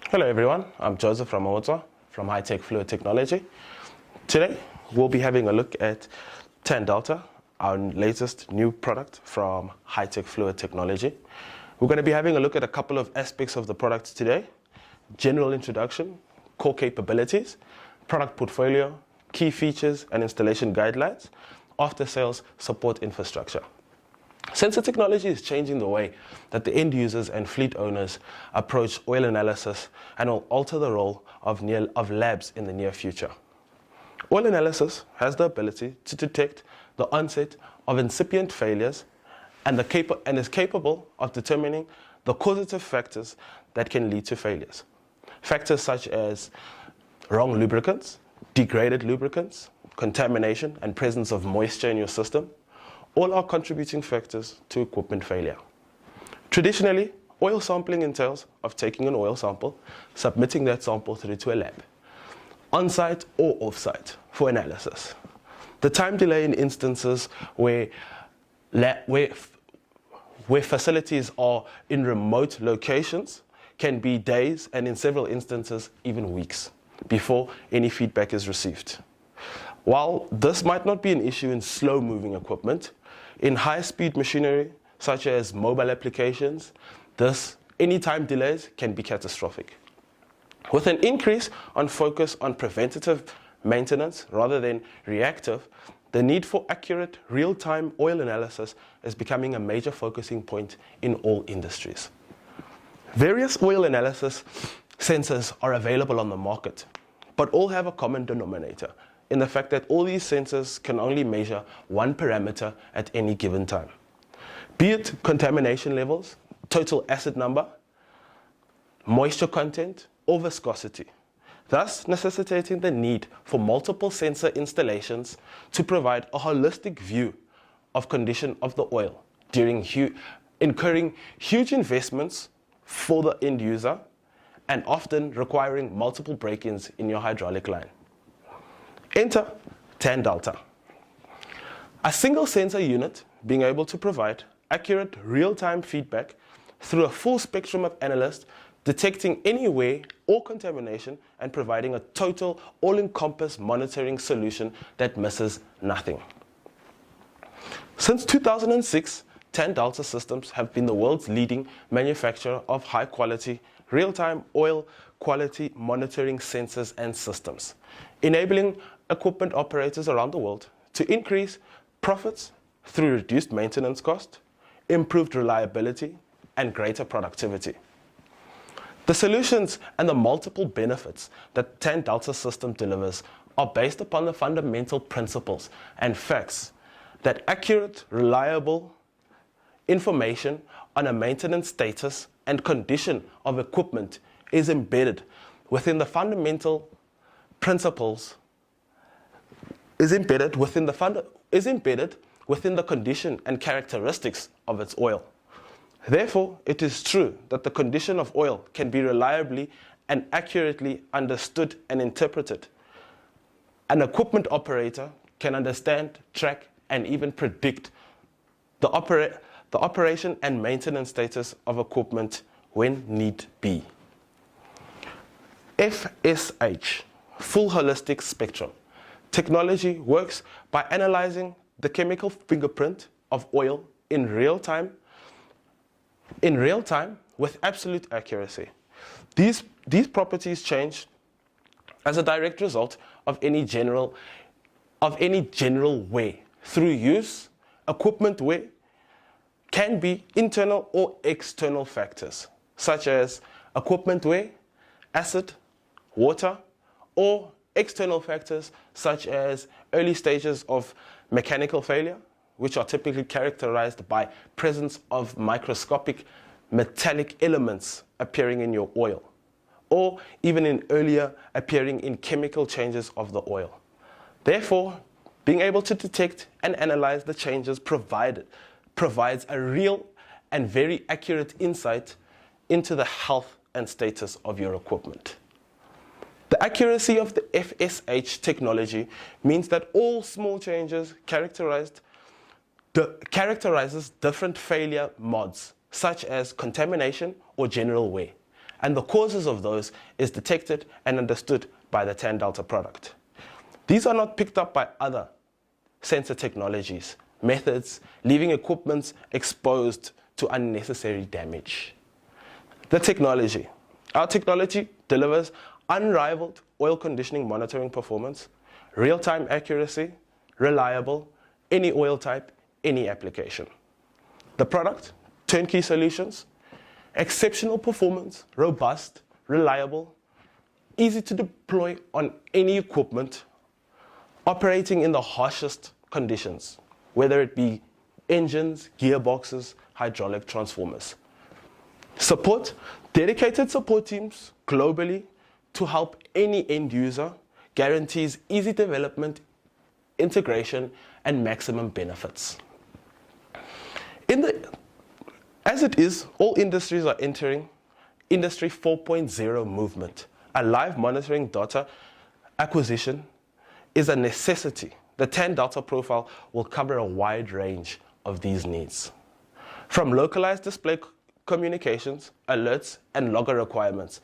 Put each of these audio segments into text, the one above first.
Hello everyone, I'm Joseph Ramota from High-Tech Fluid Technology. Today we'll be having a look at 10 Delta, our latest new product from High-Tech Fluid Technology. We're going to be having a look at a couple of aspects of the product today: general introduction, core capabilities, product portfolio, key features and installation guidelines, after-sales support infrastructure. Sensor technology is changing the way that the end users and fleet owners approach oil analysis and will alter the role of labs in the near future. Oil analysis has the ability to detect the onset of incipient failures and is capable of determining the causative factors that can lead to failures. Factors such as wrong lubricants, degraded lubricants, contamination and presence of moisture in your system, all are contributing factors to equipment failure. Traditionally, oil sampling entails of taking an oil sample, submitting that sample through to a lab, on-site or off-site for analysis. The time delay in instances where facilities are in remote locations can be days, and in several instances even weeks before any feedback is received. While this might not be an issue in slow-moving equipment, in high-speed machinery, such as mobile applications, any time delays can be catastrophic. With an increase on focus on preventative maintenance rather than reactive, the need for accurate real-time oil analysis is becoming a major focusing point in all industries. Various oil analysis sensors are available on the market, but all have a common denominator in the fact that all these sensors can only measure one parameter at any given time, be it contamination levels, total acid number, moisture content, or viscosity, thus necessitating the need for multiple sensor installations to provide a holistic view of condition of the oil during incurring huge investments for the end user and often requiring multiple break-ins in your hydraulic line. Enter 10 Delta. A single sensor unit being able to provide accurate real-time feedback through a full spectrum of analysts, detecting any wear or contamination and providing a total all-encompass monitoring solution that misses nothing. Since 2006, 10 Delta Systems have been the world's leading manufacturer of high-quality real-time oil quality monitoring sensors and systems, enabling equipment operators around the world to increase profits through reduced maintenance cost, improved reliability, and greater productivity. The solutions and the multiple benefits that 10 Delta System delivers are based upon the fundamental principles and facts that accurate, reliable information on a maintenance status and condition of equipment is embedded within the fundamental principles is embedded within the condition and characteristics of its oil. Therefore, it is true that the condition of oil can be reliably and accurately understood and interpreted. An equipment operator can understand, track, and even predict the operation and maintenance status of equipment when need be. FSH, Full Holistic Spectrum. Technology works by analyzing the chemical fingerprint of oil in real time with absolute accuracy. These properties change as a direct result of any general wear. Through use, equipment wear can be internal or external factors, such as equipment wear, acid, water, or external factors such as early stages of mechanical failure, which are typically characterized by presence of microscopic metallic elements appearing in your oil, or even in earlier appearing in chemical changes of the oil. Therefore, being able to detect and analyze the changes provides a real and very accurate insight into the health and status of your equipment. The accuracy of the FSH technology means that all small changes characterizes different failure modes, such as contamination or general wear, and the causes of those is detected and understood by the tan delta product. These are not picked up by other sensor technologies, methods, leaving equipment exposed to unnecessary damage. The technology. Our technology delivers unrivaled oil conditioning monitoring performance, real-time accuracy, reliable, any oil type, any application. The product, turnkey solutions, exceptional performance, robust, reliable, easy to deploy on any equipment, operating in the harshest conditions, whether it be engines, gearboxes, hydraulic transformers. Support, dedicated support teams globally to help any end user, guarantees easy development, integration, and maximum benefits. As it is, all industries are entering Industry 4.0 movement. A live monitoring data acquisition is a necessity. The tan delta profile will cover a wide range of these needs, from localized display communications, alerts, and logger requirements,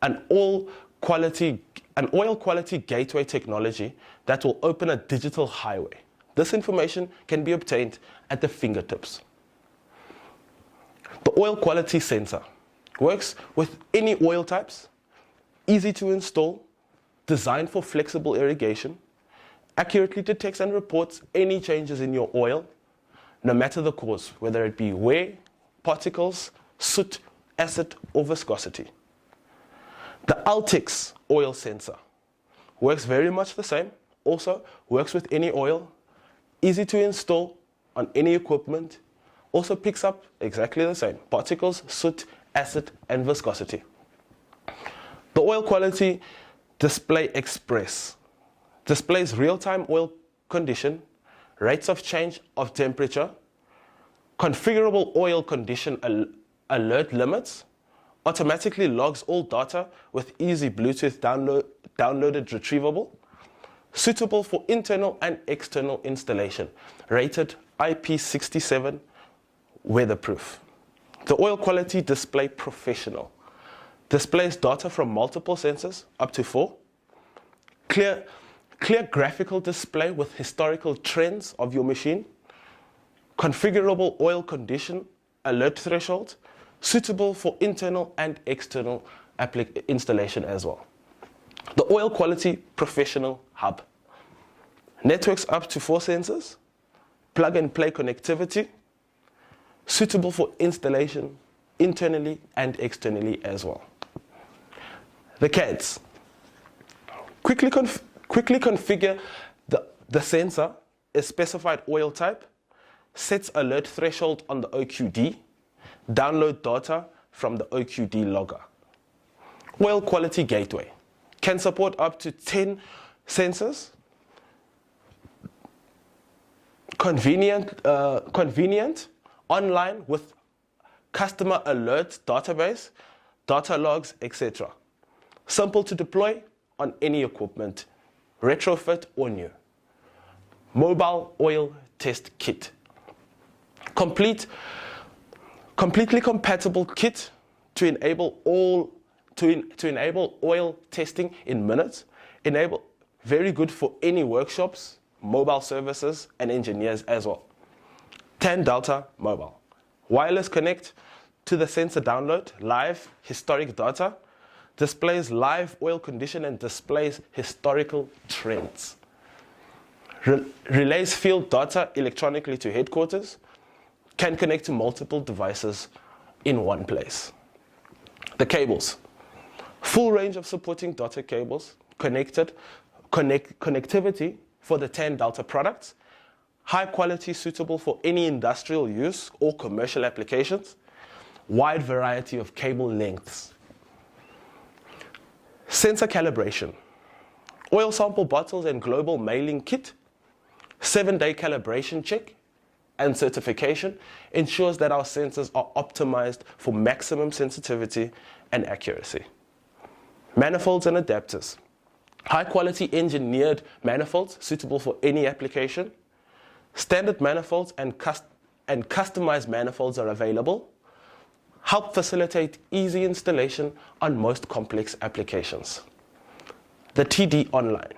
an oil quality gateway technology that will open a digital highway. This information can be obtained at the fingertips. The oil quality sensor works with any oil types, easy to install, designed for flexible irrigation, accurately detects and reports any changes in your oil, no matter the cause, whether it be wear, particles, soot, acid, or viscosity. The Otg oil sensor works very much the same, also works with any oil, easy to install on any equipment, also picks up exactly the same, particles, soot, acid, and viscosity. The Oil Quality Display Express displays real-time oil condition, rates of change of temperature, configurable oil condition alert limits, automatically logs all data with easy Bluetooth downloaded retrievable, suitable for internal and external installation, rated IP67 weatherproof. The Oil Quality Display Professional displays data from multiple sensors, up to 4, clear graphical display with historical trends of your machine, configurable oil condition alert threshold, suitable for internal and external installation as well. The Oil Quality Professional Hub networks up to 4 sensors, plug-and-play connectivity, suitable for installation internally and externally as well. The CADs quickly configure the sensor, a specified oil type, sets alert threshold on the OQD, download data from the OQD logger. Oil Quality Gateway can support up to 10 sensors, convenient online with customer alert database, data logs, etc. Simple to deploy on any equipment, retrofit or new. Mobile oil test kit. Completely compatible kit to enable oil testing in minutes. Very good for any workshops, mobile services, and engineers as well. Tan Delta Mobile. Wireless connect to the sensor, download live historic data, displays live oil condition and displays historical trends. Relays field data electronically to headquarters, can connect to multiple devices in one place. The cables. Full range of supporting data cables, connectivity for the tan delta products, high quality suitable for any industrial use or commercial applications, wide variety of cable lengths. Sensor calibration, oil sample bottles and global mailing kit, 7-day calibration check and certification ensures that our sensors are optimized for maximum sensitivity and accuracy. Manifolds and adapters, high quality engineered manifolds suitable for any application. Standard manifolds and customized manifolds are available. help facilitate easy installation on most complex applications. The TD Online.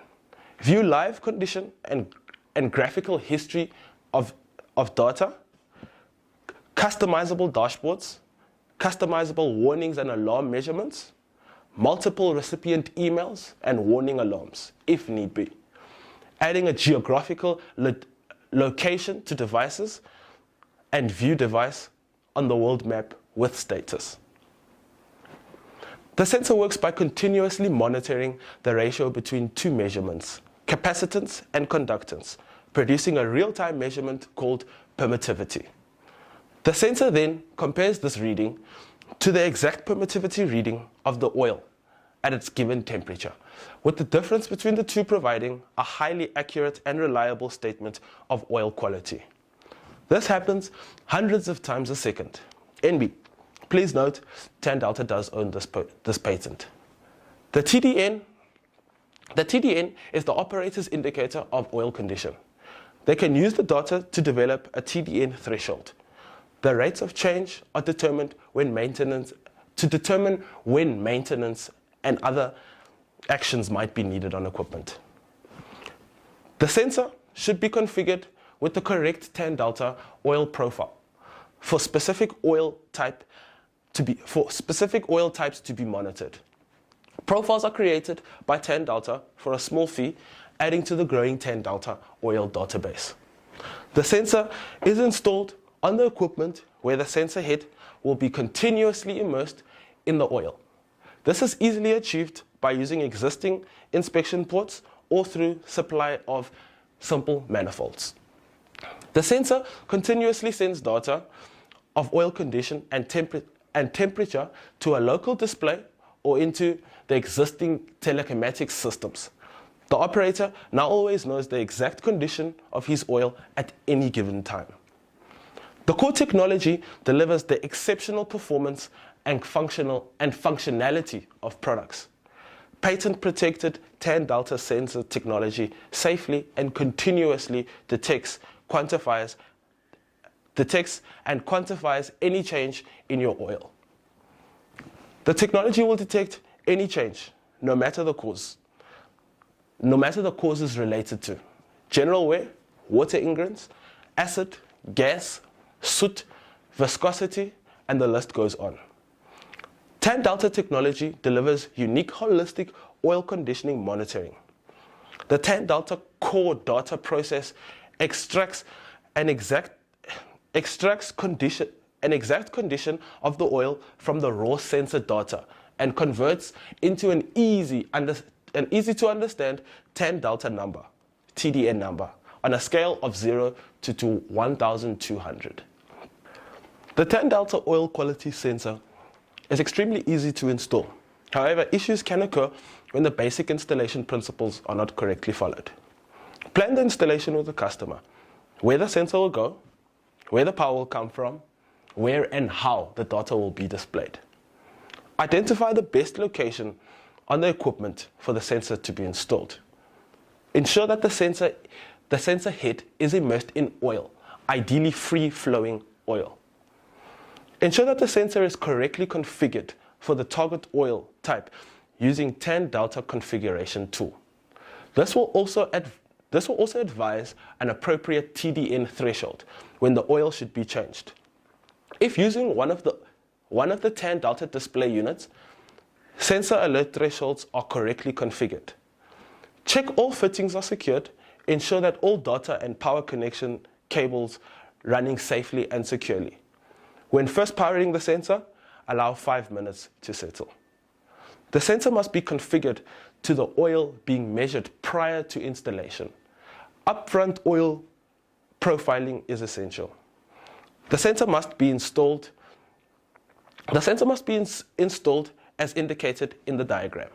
View live condition and graphical history of data, customizable dashboards, customizable warnings and alarm measurements, multiple recipient emails and warning alarms, if need be. Adding a geographical location to devices and view device on the world map with status. The sensor works by continuously monitoring the ratio between two measurements, capacitance and conductance, producing a real-time measurement called permittivity. The sensor then compares this reading to the exact permittivity reading of the oil at its given temperature, with the difference between the two providing a highly accurate and reliable statement of oil quality. This happens hundreds of times a second. NB, please note, Tan Delta does own this patent. The TDN is the operator's indicator of oil condition. They can use the data to develop a TDN threshold. The rates of change are determined when maintenance and other actions might be needed on equipment. The sensor should be configured with the correct tan delta oil profile for specific oil types to be monitored. Profiles are created by Tan Delta for a small fee, adding to the growing Tan Delta oil database. The sensor is installed on the equipment where the sensor head will be continuously immersed in the oil. This is easily achieved by using existing inspection ports or through supply of simple manifolds. The sensor continuously sends data of oil condition and temperature to a local display or into the existing telecomatics systems. The operator now always knows the exact condition of his oil at any given time. The core technology delivers the exceptional performance and functionality of products. Patent-protected Tan Delta sensor technology safely and continuously detects and quantifies any change in your oil. The technology will detect any change, no matter the cause. No matter the causes related to general wear, water ingredients, acid, gas, soot, viscosity, and the list goes on. Tan Delta technology delivers unique holistic oil conditioning monitoring. The Tan Delta core data process extracts an exact condition of the oil from the raw sensor data and converts into an easy to understand Tan Delta number, TDN number, on a scale of 0 to 1,200. The Tan Delta oil quality sensor is extremely easy to install. However, issues can occur when the basic installation principles are not correctly followed. Plan the installation with the customer, where the sensor will go, where the power will come from, where and how the data will be displayed. Identify the best location on the equipment for the sensor to be installed. Ensure that the sensor head is immersed in oil, ideally free-flowing oil. Ensure that the sensor is correctly configured for the target oil type using Tan Delta configuration tool. This will also advise an appropriate TDN threshold when the oil should be changed. If using one of the Tan Delta display units, sensor alert thresholds are correctly configured. Check all fittings are secured. Ensure that all data and power connection cables running safely and securely. When first powering the sensor, allow 5 minutes to settle. The sensor must be configured to the oil being measured prior to installation. Upfront oil profiling is essential. The sensor must be installed as indicated in the diagram.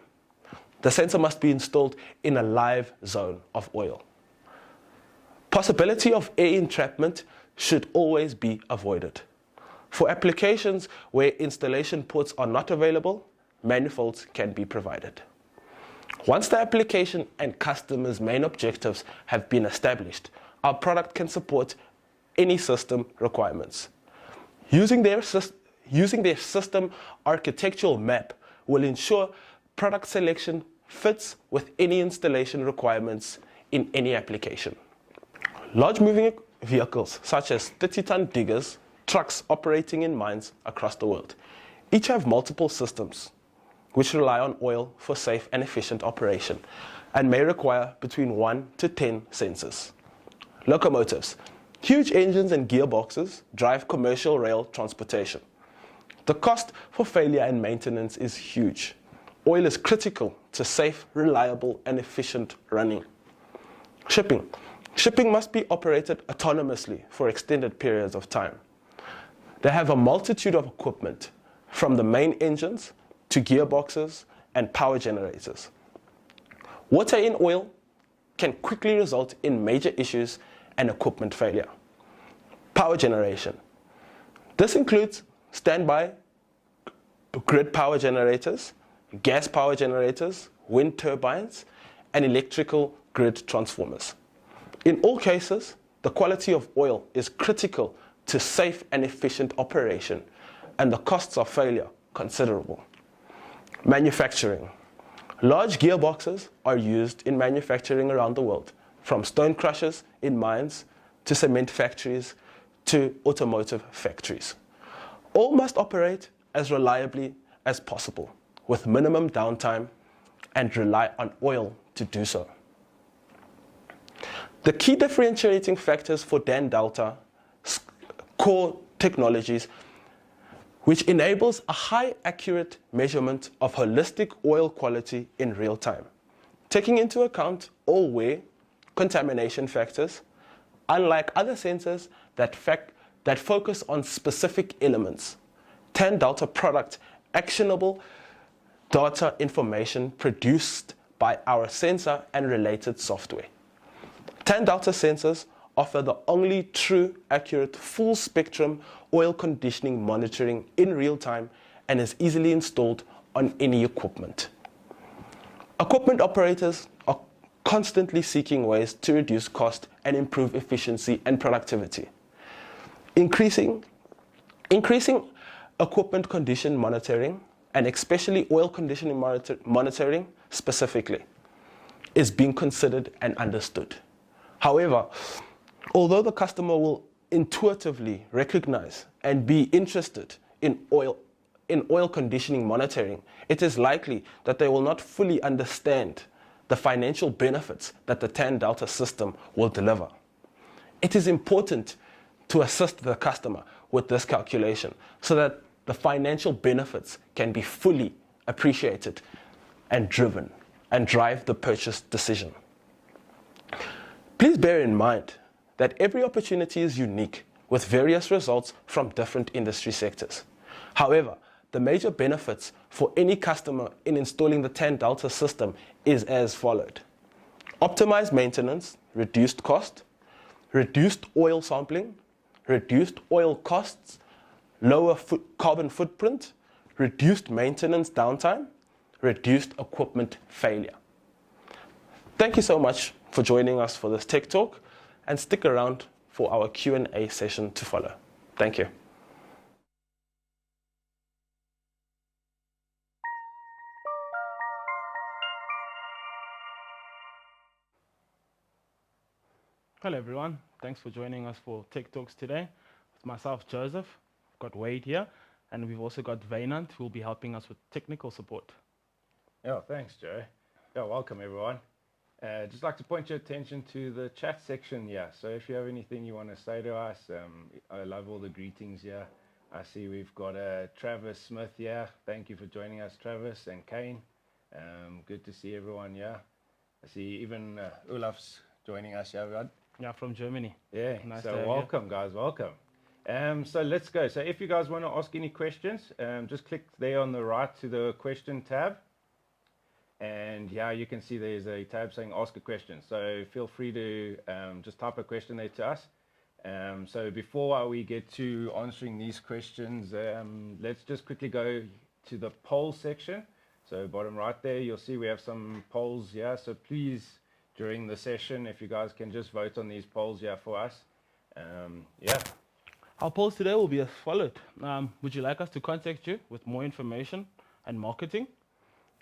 The sensor must be installed in a live zone of oil. Possibility of air entrapment should always be avoided. For applications where installation ports are not available, manifolds can be provided. Once the application and customer's main objectives have been established, our product can support any system requirements. Using their using their system architectural map will ensure product selection fits with any installation requirements in any application. Large moving vehicles such as 30-ton diggers, trucks operating in mines across the world, each have multiple systems which rely on oil for safe and efficient operation and may require between 1 to 10 sensors. Locomotives. Huge engines and gearboxes drive commercial rail transportation. The cost for failure and maintenance is huge. Oil is critical to safe, reliable, and efficient running. Shipping. Shipping must be operated autonomously for extended periods of time. They have a multitude of equipment, from the main engines to gearboxes and power generators. Water in oil can quickly result in major issues and equipment failure. Power generation. This includes standby grid power generators, gas power generators, wind turbines, and electrical grid transformers. In all cases, the quality of oil is critical to safe and efficient operation, and the costs of failure considerable. Manufacturing. Large gearboxes are used in manufacturing around the world, from stone crushers in mines to cement factories to automotive factories. All must operate as reliably as possible, with minimum downtime, and rely on oil to do so. The key differentiating factors for Dan Delta's core technologies, which enables a high accurate measurement of holistic oil quality in real time, taking into account all wear, contamination factors, unlike other sensors that focus on specific elements. Dan Delta product actionable data information produced by our sensor and related software. Dan Delta sensors offer the only true, accurate, full spectrum oil conditioning monitoring in real time and is easily installed on any equipment. Equipment operators are constantly seeking ways to reduce cost and improve efficiency and productivity. Increasing equipment condition monitoring, and especially oil conditioning monitoring specifically, is being considered and understood. However, although the customer will intuitively recognize and be interested in oil conditioning monitoring, it is likely that they will not fully understand the financial benefits that the Dan Delta system will deliver. It is important to assist the customer with this calculation so that the financial benefits can be fully appreciated and driven and drive the purchase decision. Please bear in mind that every opportunity is unique with various results from different industry sectors. However, the major benefits for any customer in installing the Dan Delta system is as followed. Optimized maintenance, reduced cost, reduced oil sampling, reduced oil costs, lower carbon footprint, reduced maintenance downtime, reduced equipment failure. Thank you so much for joining us for this Tech Talk, and stick around for our Q&A session to follow. Thank you. Hello everyone, thanks for joining us for Tech Talks today. With myself, Joseph, I've got Wade here, and we've also got Vainant, who will be helping us with technical support. Yeah, thanks, Joe. Yeah, welcome everyone. Just like to point your attention to the chat section here. So if you have anything you want to say to us, I love all the greetings here. I see we've got Travis Smith here. Thank you for joining us, Travis and Kane. Good to see everyone here. I see even Olaf's joining us here, right? Yeah, from Germany. Yeah, nice so welcome guys, welcome. So let's go. So if you guys want to ask any questions, just click there on the right to the question tab. And yeah, you can see there's a tab saying ask a question. So feel free to just type a question there to us. So before we get to answering these questions, let's just quickly go to the poll section. So bottom right there, you'll see we have some polls here. So please, during the session, if you guys can just vote on these polls here for us. Yeah. Our polls today will be as followed. Would you like us to contact you with more information and marketing?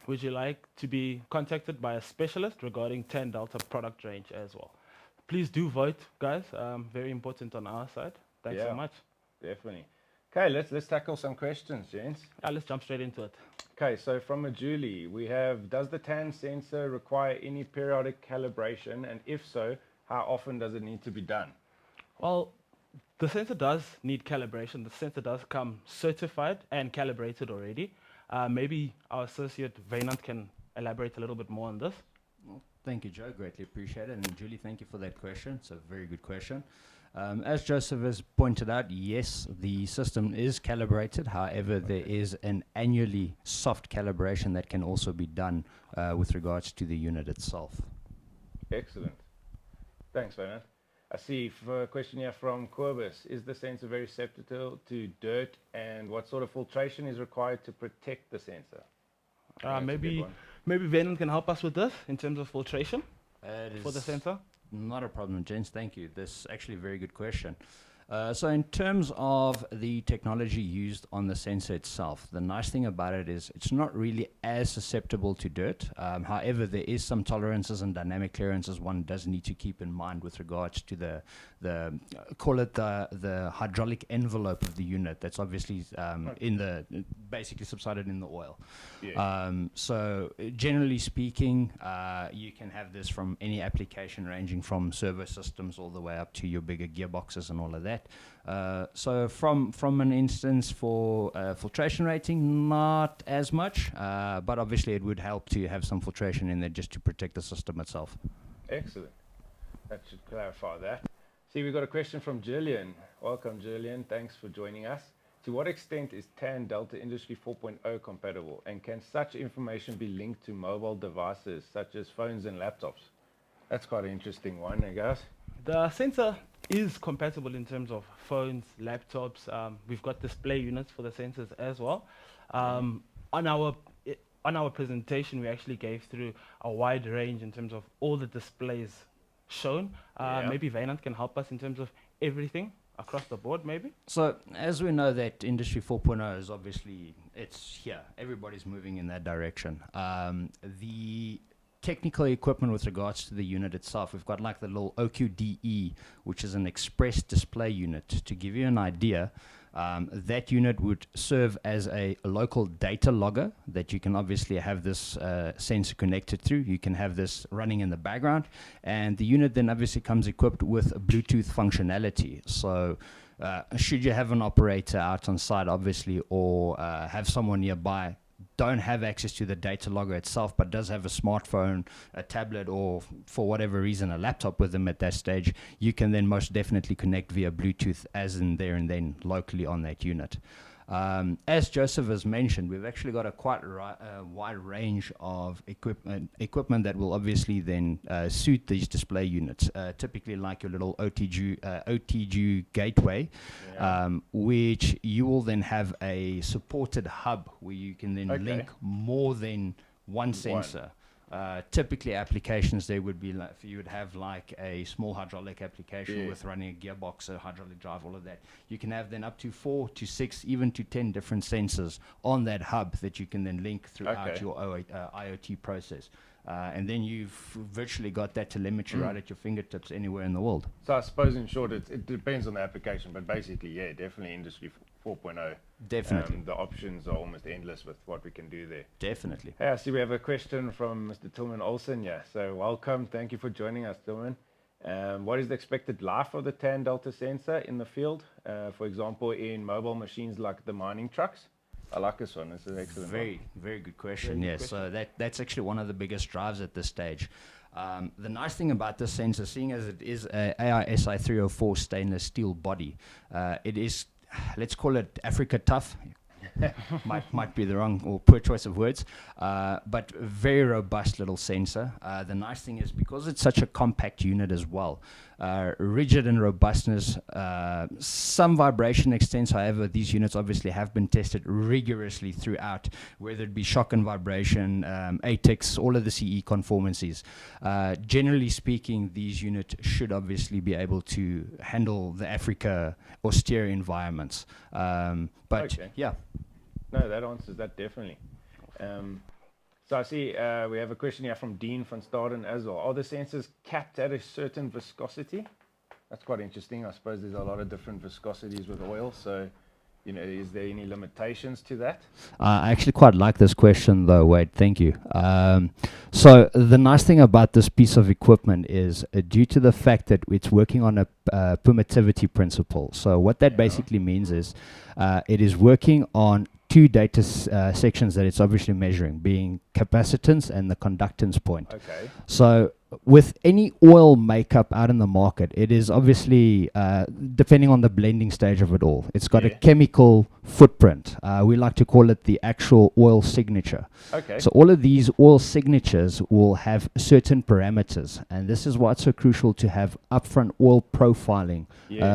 Would you like to be contacted by a specialist regarding 10 Delta product range as well? Please do vote, guys. Very important on our side. Thanks so much. Definitely. Okay, let's tackle some questions, gents. Let's jump straight into it. Okay, so from a Julie, we have, does the TAN sensor require any periodic calibration? And if so, how often does it need to be done? Well, the sensor does need calibration. The sensor does come certified and calibrated already. Maybe our associate Vainant can elaborate a little bit more on this. Well, thank you, Joe. Greatly appreciate it. And Julie, thank you for that question. It's a very good question. As Joseph has pointed out, yes, the system is calibrated. However, there is an annually soft calibration that can also be done with regards to the unit itself. Excellent. Thanks, Vainant. I see a question here from Corbus. Is the sensor very susceptible to dirt, and what sort of filtration is required to protect the sensor? Maybe Vainant can help us with this in terms of filtration for the sensor. Not a problem, gents. Thank you. This is actually a very good question. So in terms of the technology used on the sensor itself, the nice thing about it is it's not really as susceptible to dirt. However, there is some tolerances and dynamic clearances one does need to keep in mind with regards to the call it the hydraulic envelope of the unit that's obviously in the basically subsided in the oil. Yeah. So generally speaking, you can have this from any application ranging from servo systems all the way up to your bigger gearboxes and all of that. So from an instance for filtration rating, not as much, but obviously it would help to have some filtration in there just to protect the system itself. Excellent. That should clarify that. See, we've got a question from Julian. Welcome, Julian. Thanks for joining us. To what extent is TAN Delta Industry 4.0 compatible, and can such information be linked to mobile devices such as phones and laptops? That's quite an interesting one, I guess. The sensor is compatible in terms of phones, laptops. We've got display units for the sensors as well. On our presentation, we actually gave through a wide range in terms of all the displays shown. Maybe Vainant can help us in terms of everything across the board, maybe? So as we know that Industry 4.0 is obviously, it's here. Everybody's moving in that direction. The technical equipment with regards to the unit itself, we've got like the little OQDE, which is an express display unit. To give you an idea, that unit would serve as a local data logger that you can obviously have this sensor connected through. You can have this running in the background, and the unit then obviously comes equipped with Bluetooth functionality. So should you have an operator out on site, obviously, or have someone nearby, don't have access to the data logger itself, but does have a smartphone, a tablet, or for whatever reason, a laptop with them at that stage, you can then most definitely connect via Bluetooth as in there and then locally on that unit. As Joseph has mentioned, we've actually got a quite wide range of equipment that will obviously then suit these display units. Typically like your little Otg Gateway, which you will then have a supported hub where you can then link more than one sensor. Typically applications there would be like, you would have like a small hydraulic application with running a gearbox, a hydraulic drive, all of that. You can have then up to 4 to 6, even to 10 different sensors on that hub that you can then link throughout your IoT process. And then you've virtually got that telemetry right at your fingertips anywhere in the world. So I suppose in short, it depends on the application, but basically, yeah, definitely Industry 4.0. Definitely. The options are almost endless with what we can do there. Definitely. Hey, I see we have a question from Mr. Tillman Olsen. Yeah, so welcome. Thank you for joining us, Tillman. What is the expected life of the TAN Delta sensor in the field? For example, in mobile machines like the mining trucks? I like this one. This is an excellent one. Very good question. Yes, so that's actually one of the biggest drives at this stage. The nice thing about this sensor, seeing as it is a AISI 304 stainless steel body, it is, let's call it Africa tough. might be the wrong or poor choice of words, but very robust little sensor. The nice thing is because it's such a compact unit as well, rigid and robustness, some vibration extents. However, these units obviously have been tested rigorously throughout, whether it be shock and vibration, ATIX, all of the CE conformances. Generally speaking, these units should obviously be able to handle the Africa austere environments. But Okay. yeah. No, that answers that definitely. So I see we have a question here from Dean van Staden as well. Are the sensors capped at a certain viscosity? That's quite interesting. I suppose there's a lot of different viscosities with oil. So, is there any limitations to that? I actually quite like this question, though, Wade. Thank you. So the nice thing about this piece of equipment is due to the fact that it's working on a permittivity principle. So what that basically means is it is working on two data sections that it's obviously measuring, being capacitance and the conductance point. Okay. So with any oil makeup out in the market, it is obviously, depending on the blending stage of it all, it's got a chemical footprint. We like to call it the actual oil signature. Okay. So all of these oil signatures will have certain parameters, and this is why it's so crucial to have upfront oil profiling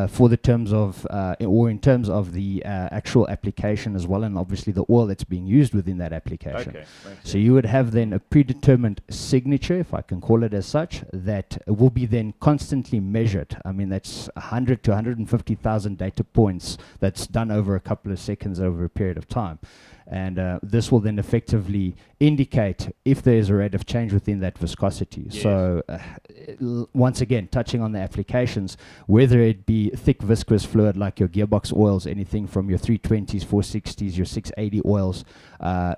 for the terms of, or in terms of the actual application as well, and obviously the oil that's being used within that application. Okay. So you would have then a predetermined signature, if I can call it as such, that will be then constantly measured. I mean, that's 100 to 150,000 data points that's done over a couple of seconds over a period of time. And this will then effectively indicate if there is a rate of change within that viscosity. Yes. So once again, touching on the applications, whether it be thick viscous fluid like your gearbox oils, anything from your 320s, 460s, your 680 oils,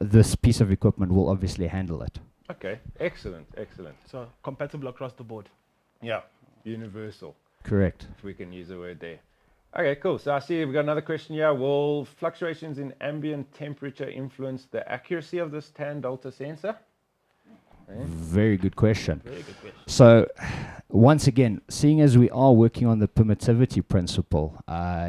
this piece of equipment will obviously handle it. Okay. Excellent. So compatible across the board. Yeah. Universal, Correct. if we can use the word there. Okay, cool. So I see we've got another question here. Will fluctuations in ambient temperature influence the accuracy of this tan delta sensor? Very good question. Very good question. So, once again, seeing as we are working on the permittivity principle,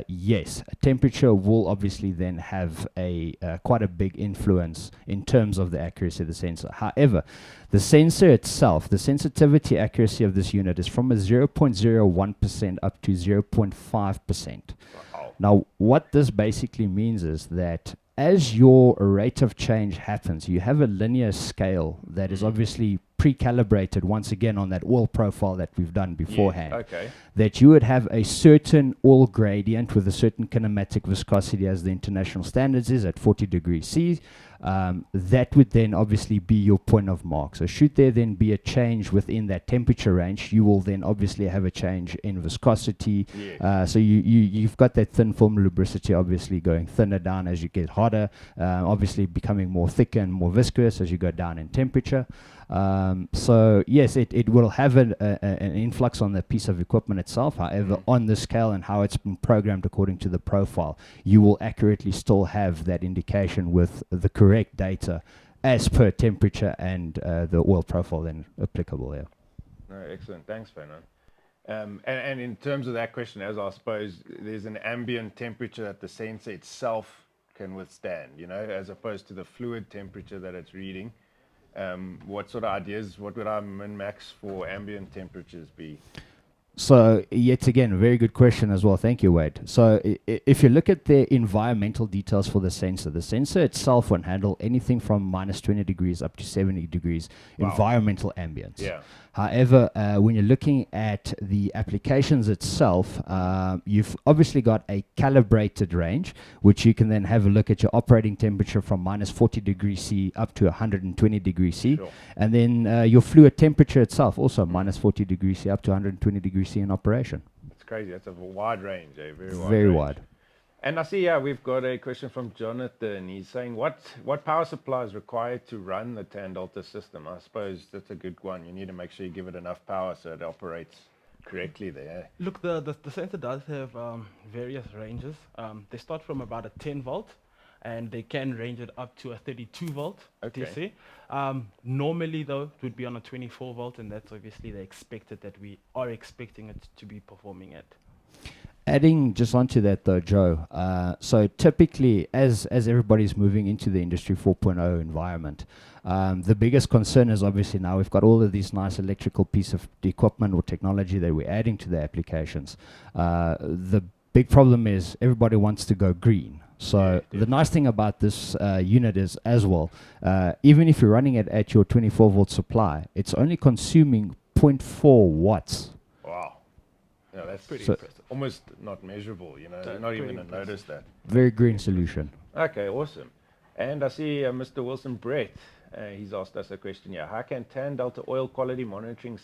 yes, temperature will obviously then have a quite a big influence in terms of the accuracy of the sensor. However, the sensor itself, the sensitivity accuracy of this unit is from a 0.01% up to 0.5%. Wow. Now, what this basically means is that as your rate of change happens, you have a linear scale that is obviously pre-calibrated once again on that oil profile that we've done beforehand. Yes. Okay. That you would have a certain oil gradient with a certain kinematic viscosity as the international standards is at 40 degrees C. That would then obviously be your point of mark. So should there then be a change within that temperature range, you will then obviously have a change in viscosity. Yes. So you've got that thin film lubricity obviously going thinner down as you get hotter, obviously becoming more thicker and more viscous as you go down in temperature. So yes, it will have an influx on the piece of equipment itself. However, on the scale and how it's been programmed according to the profile, you will accurately still have that indication with the correct data as per temperature and the oil profile then applicable there. No, excellent. Thanks, Fernand. And in terms of that question, as I suppose there's an ambient temperature that the sensor itself can withstand, as opposed to the fluid temperature that it's reading. What sort of ideas, what would our min-max for ambient temperatures be? So yet again, very good question as well. Thank you, Wade. So if you look at the environmental details for the sensor itself will handle anything from minus 20 degrees up to 70 degrees environmental ambience. Yeah. However, when you're looking at the applications itself, you've obviously got a calibrated range, which you can then have a look at your operating temperature from minus 40 degrees C up to 120 degrees C. Sure. And then your fluid temperature itself, also minus 40 degrees C up to 120 degrees C in operation. That's crazy. That's a wide range, very wide. Very range. wide. And I see, we've got a question from Jonathan. He's saying, what power supply is required to run the tan delta system? I suppose that's a good one. You need to make sure you give it enough power so it operates correctly there. Look, the sensor does have various ranges. They start from about a 10 volt, and they can range it up to a 32 volt DC. Normally, though, it would be on a 24 volt, and that's obviously the expected that we are expecting it to be performing at. Adding just onto that though, Joe. So typically, as everybody's moving into the Industry 4.0 environment, the biggest concern is obviously now we've got all of these nice electrical piece of equipment or technology that we're adding to the applications. The big problem is everybody wants to go green. So the nice thing about this unit is as well, even if you're running it at your 24 volt supply, it's only consuming 0.4 watts. Wow. Yeah, that's pretty So- impressive. Almost not measurable, you know, That's not even pretty to impressive. notice that. Very green solution. Okay, awesome. And I see Mr. Wilson Brett, he's asked us a question here. How can tan delta oil quality monitoring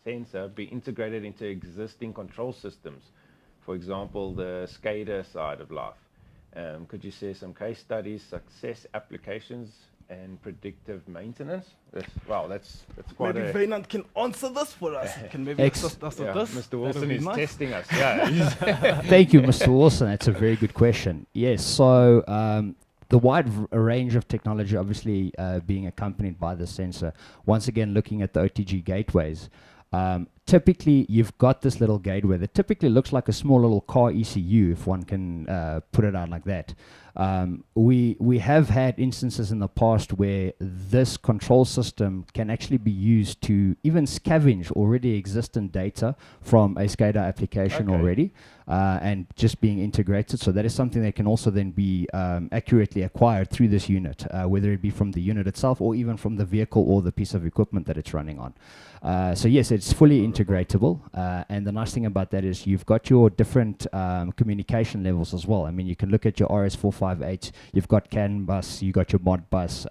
sensor be integrated into existing control systems? For example, the SCADA side of life. Could you share some case studies, success applications, and predictive maintenance? Wow, that's quite Maybe a... Vaynant can answer this for us. He can maybe Ex- assist us Yeah, with this. Mr. That Wilson would be is nice. testing us. Yeah, he's- Thank you, Mr. Wilson. That's a very good question. Yes, so the wide range of technology obviously being accompanied by the sensor. Once again, looking at the Otg Gateways, typically you've got this little gateway that typically looks like a small little car ECU, if one can put it out like that. We have had instances in the past where this control system can actually be used to even scavenge already existent data from a SCADA application Okay. already, and just being integrated. So that is something that can also then be accurately acquired through this unit, whether it be from the unit itself or even from the vehicle or the piece of equipment that it's running on. So yes, it's fully integratable, and the nice thing about that is you've got your different communication levels as well. I mean, you can look at your RS458, you've got CAN bus, you got your mod bus.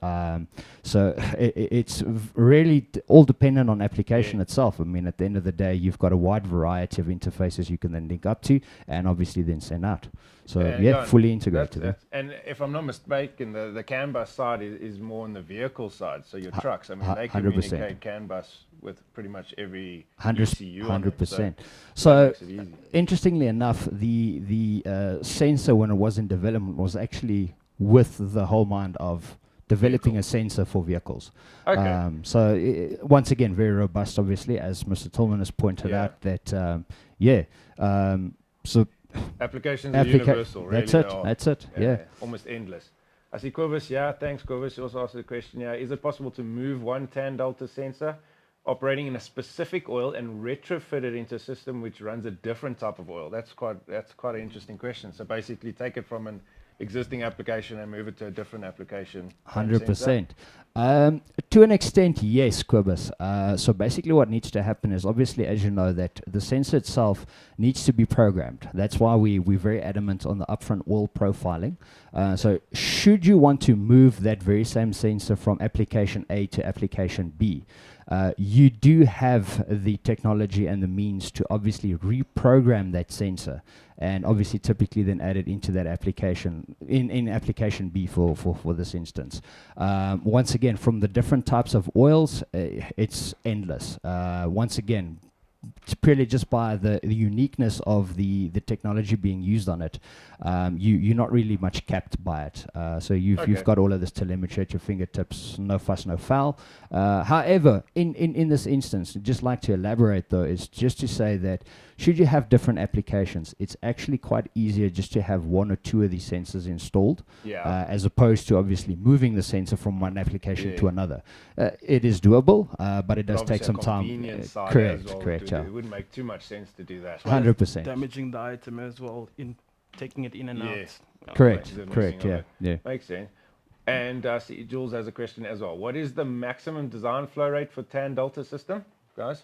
So it's really all dependent on application itself. I mean, at the end of the day, you've got a wide variety of interfaces you can then link up to, and obviously then send out. So yeah, fully integrated. And if I'm not mistaken, the CAN bus side is more on the vehicle side. So your trucks, I mean, they 100%. communicate CAN bus with pretty much every ECU on it, 100%. that So makes it easy. interestingly enough, the sensor when it was in development was actually with the whole mind of developing a sensor for vehicles. Okay. So once again, very robust, obviously, as Mr. Tillman has pointed Yeah. out. That so Applications are universal, really. that's it. they are. That's it. Yeah. Almost endless. I see Corvus, yeah, thanks Corvus. You also asked the question, yeah, is it possible to move one tan delta sensor operating in a specific oil and retrofit it into a system which runs a different type of oil? That's quite an interesting question. So basically take it from an existing application and move it to a different application. 100%. To an extent, yes, Quibus. So basically what needs to happen is, obviously, as you know, that the sensor itself needs to be programmed. That's why we're very adamant on the upfront oil profiling. So should you want to move that very same sensor from application A to application B, you do have the technology and the means to obviously reprogram that sensor, and obviously typically then add it into that application in application B for this instance. Once again, from the different types of oils, it's endless. Once again, it's purely just by the uniqueness of the technology being used on it, you're not really much capped by it. So you've got all of this telemetry at your fingertips, no fuss, no foul. However, in this instance, I'd just like to elaborate though, is just to say that should you have different applications, it's actually quite easier just to have one or two of these sensors installed, as opposed to obviously moving the sensor from one application to another. It is doable, but it does take some time. Correct. It wouldn't make too much sense to do that. 100%. Damaging the item as well in taking it in and out. Correct. Like the Correct. mixing of Yeah. it. Makes sense. And see, Jules has a question as well. What is the maximum design flow rate for tan delta system, guys?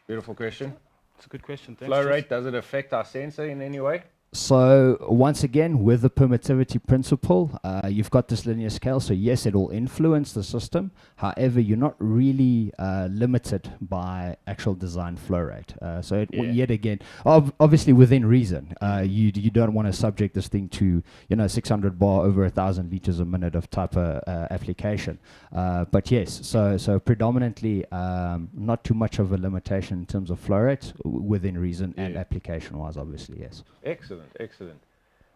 Beautiful question. It's a good question. Thanks, Flow Jess. rate, does it affect our sensor in any way? So once again, with the permittivity principle, you've got this linear scale. So yes, it will influence the system. However, you're not really limited by actual design flow rate. So yet again, obviously within reason, you don't want to subject this thing to 600 bar over 1,000 liters a minute of type of application. But yes, so predominantly not too much of a limitation in terms of flow rate within reason and application wise, obviously, yes. Excellent.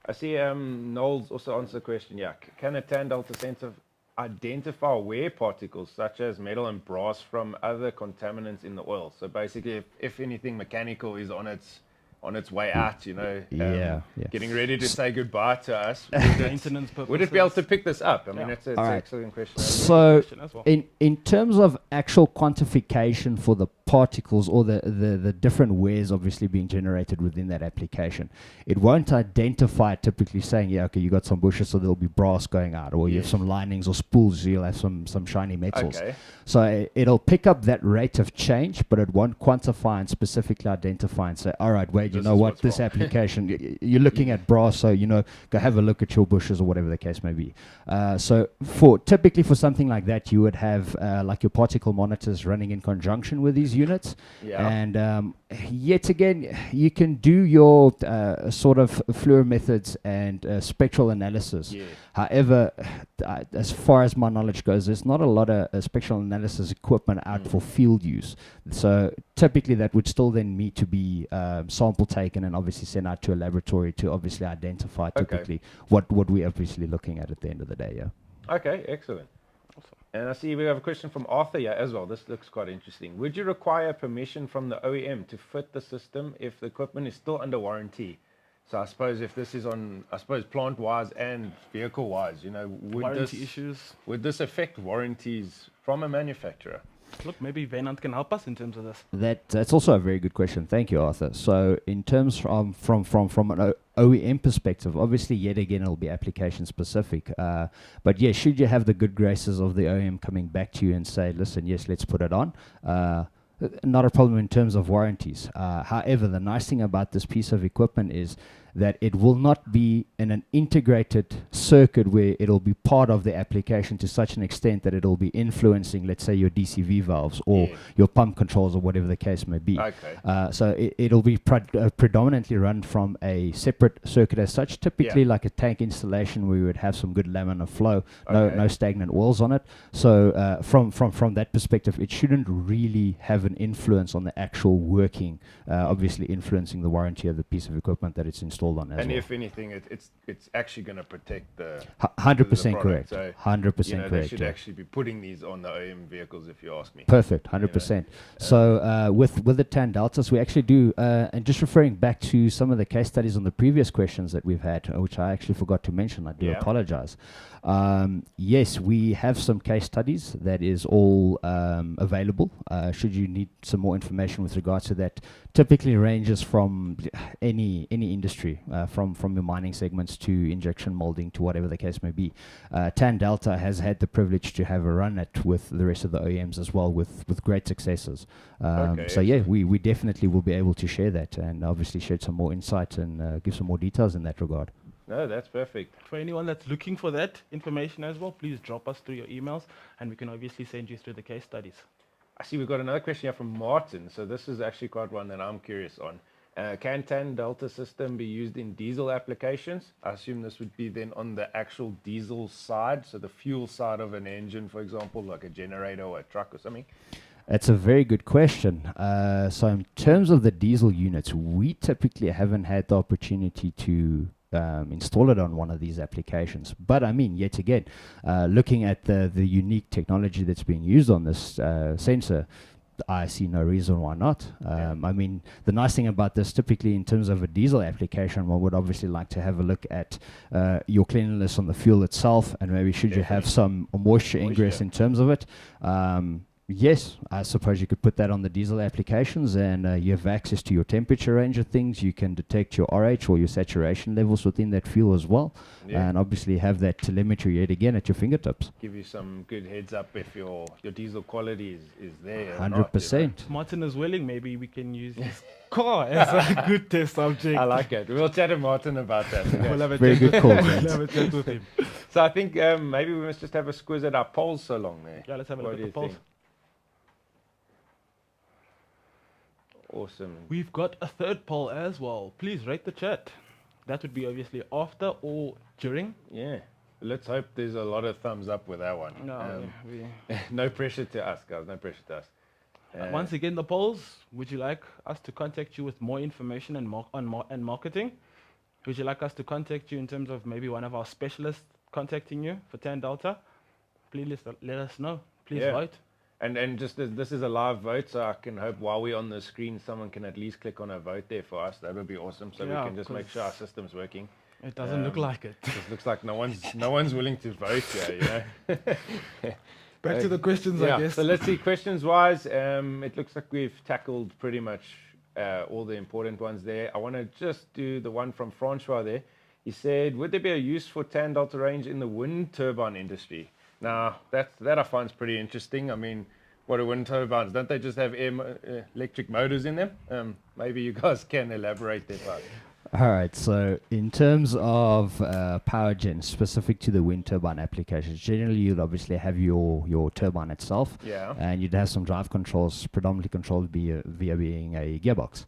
I see Noel's also answered the question. Yeah, can a tan delta sensor identify wear particles such as metal and brass from other contaminants in the oil? So basically, if anything mechanical is on its on its way out, Yeah. getting ready to say goodbye to us. Maintenance purposes. Would it be able to pick this up? I mean, Yeah. it's an All right. excellent question. So, question as well. in terms of actual quantification for the particles or the different wares obviously being generated within that application, it won't identify typically saying, yeah, okay, you got some bushes, so there'll be brass going out, or you have some linings or spools, you'll have some shiny metals. Okay. So it'll pick up that rate of change, but it won't quantify and specifically identify and say, all right, wait, you This know is what, what's this wrong. application, you're looking at brass, so, go have a look at your bushes or whatever the case may be. So typically for something like that, you would have like your particle monitors running in conjunction with these units. Yeah. And yet again, you can do your sort of fluor methods and spectral analysis. Yeah. However, as far as my knowledge goes, there's not a lot of spectral analysis equipment out for field use. So typically that would still then need to be sample taken and obviously sent out to a laboratory to obviously identify typically what we're obviously looking at the end of the day, yeah. Okay, excellent. And I see we have a question from Arthur here as well. This looks quite interesting. Would you require permission from the OEM to fit the system if the equipment is still under warranty? So I suppose if this is on, plant-wise and vehicle-wise, Warranty issues. would this affect warranties from a manufacturer? Look, maybe Vainant can help us in terms of this. That's also a very good question. Thank you, Arthur. So in terms from an OEM perspective, obviously, yet again, it'll be application specific. But yeah, should you have the good graces of the OEM coming back to you and say, listen, yes, let's put it on. Not a problem in terms of warranties. However, the nice thing about this piece of equipment is that it will not be in an integrated circuit where it'll be part of the application to such an extent that it'll be influencing, let's say, your DCV valves or your pump controls or whatever the case may be. Okay. So it'll be predominantly run from a separate circuit as such, typically like a tank installation where we would have some good laminar flow, no stagnant oils on it. So from that perspective, it shouldn't really have an influence on the actual working, obviously influencing the warranty of the piece of equipment that it's installed on as And well. if anything, it's actually going to protect the 100% correct. So, 100% they correct. should actually be putting these on the OEM vehicles, if you ask me. Perfect, 100%. So with the TAN deltas, we actually do, and just referring back to some of the case studies on the previous questions that we've had, which I actually forgot to mention, I do apologize. Yes, we have some case studies that is all available. Should you need some more information with regards to that, typically ranges from any industry, from your mining segments to injection molding to whatever the case may be. TAN Delta has had the privilege to have a run at with the rest of the OEMs as well, with great successes. So yeah, we definitely will be able to share that and obviously shed some more insight and give some more details in that regard. No, that's perfect. For anyone that's looking for that information as well, please drop us through your emails and we can obviously send you through the case studies. I see we've got another question here from Martin. So this is actually quite one that I'm curious on. Can TAN Delta system be used in diesel applications? I assume this would be then on the actual diesel side, so the fuel side of an engine, for example, like a generator or a truck or something. That's a very good question. So in terms of the diesel units, we typically haven't had the opportunity to install it on one of these applications. But I mean, yet again, looking at the unique technology that's being used on this sensor, I see no reason why not. I mean, the nice thing about this, typically in terms of a diesel application, one would obviously like to have a look at your cleanliness on the fuel itself, and maybe should you have some moisture ingress in terms of it. Yes, I suppose you could put that on the diesel applications, and you have access to your temperature range of things. You can detect your RH or your saturation levels within that fuel as well, and obviously have that telemetry yet again at your fingertips. Give you some good heads up if your diesel quality is there. 100%. Martin is willing, maybe we can use his car as a good test subject. I like it. We'll chat to Martin about that. We'll have a Very chat good call, we'll Grant. have a chat with him. So I think maybe we must just have a squiz at our polls so long there. Yeah, let's have a What look do at the you polls. think? Awesome. We've got a third poll as well. Please rate the chat. That would be obviously after or during. Yeah. Let's hope there's a lot of thumbs up with that one. No, No pressure to us, guys. No pressure to us. Once again, the polls. Would you like us to contact you with more information and and marketing? Would you like us to contact you in terms of maybe one of our specialists contacting you for TAN Delta? Please let us know. Please vote. And just this is a live vote, so I can hope while we're on the screen, someone can at least click on a vote there for us. That would be awesome, so Yeah, we can just make 'cause sure our system's working. It doesn't look like it. It looks like no one's willing to vote here, you know. Back to the questions, Yeah. I guess. So let's see, questions wise, it looks like we've tackled pretty much all the important ones there. I want to just do the one from Francois there. He said, would there be a use for tan delta range in the wind turbine industry? Now, that I find is pretty interesting. I mean, what are wind turbines? Don't they just have electric motors in them? Maybe you guys can elaborate that part. All right, so in terms of power gen specific to the wind turbine applications, generally you'd obviously have your turbine itself, Yeah. and you'd have some drive controls, predominantly controlled via being a gearbox.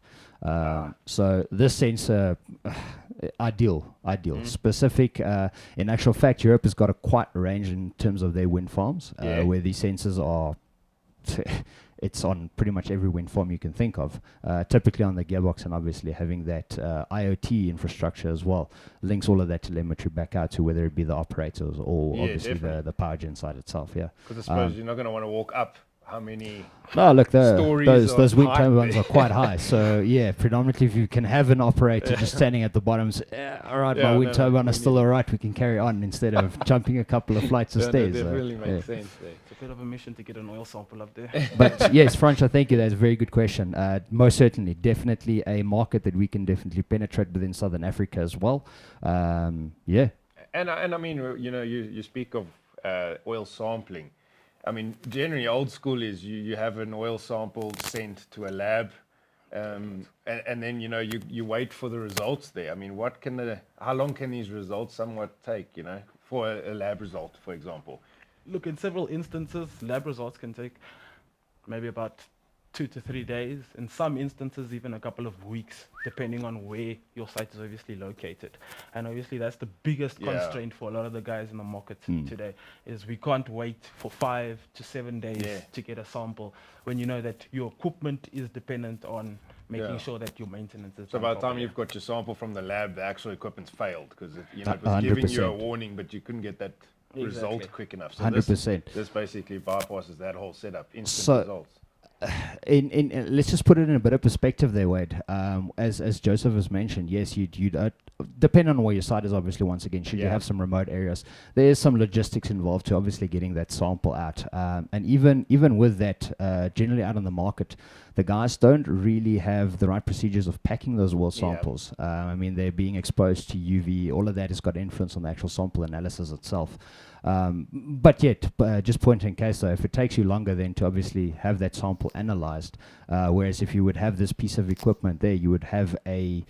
So this sensor, ideal. Specific, in actual fact, Europe has got a quite range in terms of their wind farms, where these sensors are it's on pretty much every wind farm you can think of, typically on the gearbox, and obviously having that IoT infrastructure as well links all of that telemetry back out to whether it be the operators or obviously the power gen side itself. Yeah, because I suppose you're not going to want to walk up how many. No, look, stories those wind height turbines there. are quite high. So yeah, predominantly if you can have an operator just standing at the bottom, say, all right, my wind turbine is still all right, we can carry on instead of jumping a couple of flights of stairs. That really makes sense there. It's a bit of a mission to get an oil sample up there. But yes, Francois, thank you. That's a very good question. Most certainly, definitely a market that we can definitely penetrate within Southern Africa as well. Yeah. And I mean, you know, you speak of oil sampling. I mean, generally old school is you have an oil sample sent to a lab, and then you know you wait for the results there. I mean, how long can these results somewhat take? You know, for a lab result, for example. Look, in several instances, lab results can take maybe about 2 to 3 days. In some instances, even a couple of weeks, depending on where your site is obviously located. And obviously, that's the biggest constraint for a lot of the guys in the market today, is we can't wait for 5 to 7 days to get a sample when you know that your equipment is dependent on making sure that your maintenance is So done by the time properly. you've got your sample from the lab, the actual equipment's failed because it was giving you a 100%. warning, but you couldn't get that result quick enough. So 100%. This basically bypasses that whole setup, instant So- results. In let's just put it in a bit of perspective there, Wade. As Joseph has mentioned, yes, you'd depend on where your site is. Obviously, once again, should you have some remote areas, there is some logistics involved to obviously getting that sample out. And even with that, generally out on the market, the guys don't really have the right procedures of packing those oil samples. I mean, they're being exposed to UV. All of that has got influence on the actual sample analysis itself. But yet, just point in case though, if it takes you longer then to obviously have that sample analyzed, whereas if you would have this piece of equipment there, you would have a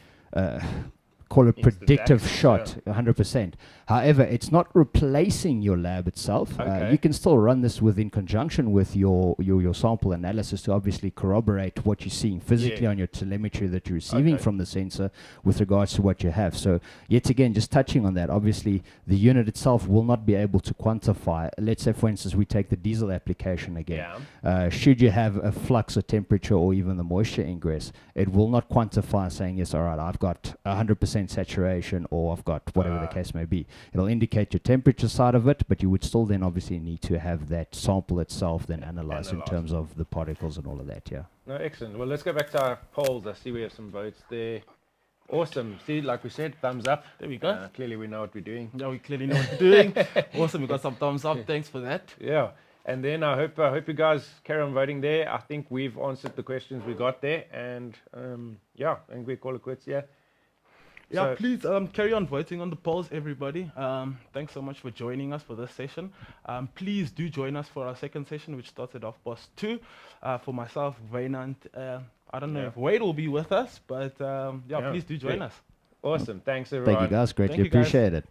call it Instant predictive access, shot, 100%. However, it's not replacing your lab itself. Okay. You can still run this in conjunction with your sample analysis to obviously corroborate what you're seeing physically on your telemetry that you're receiving from the sensor with regards to what you have. So yet again, just touching on that, obviously the unit itself will not be able to quantify. Let's say, for instance, we take the diesel application again. Should you have a flux of temperature or even the moisture ingress, it will not quantify saying, yes, all right, I've got 100% saturation or I've got whatever the case may be. It'll indicate your temperature side of it, but you would still then obviously need to have that sample itself then analyzed in terms of the particles and all of that, No, excellent. Well, let's go back to our polls. I see we have some votes there. Awesome. See, like we said, thumbs up. There we go. Clearly we know what we're doing. Yeah, we clearly know what we're doing. Awesome, we got some thumbs up. Thanks for that. Yeah. And then I hope you guys carry on voting there. I think we've answered the questions we got there. And I think we call it quits, yeah. Yeah, So- please carry on voting on the polls, everybody. Thanks so much for joining us for this session. Please do join us for our second session, which starts at 2:30. For myself, Vaynant, I don't know if Wade will be with us, but please do join us. Awesome. Thanks, everyone. Thank you guys, greatly Thank you, guys. appreciate it.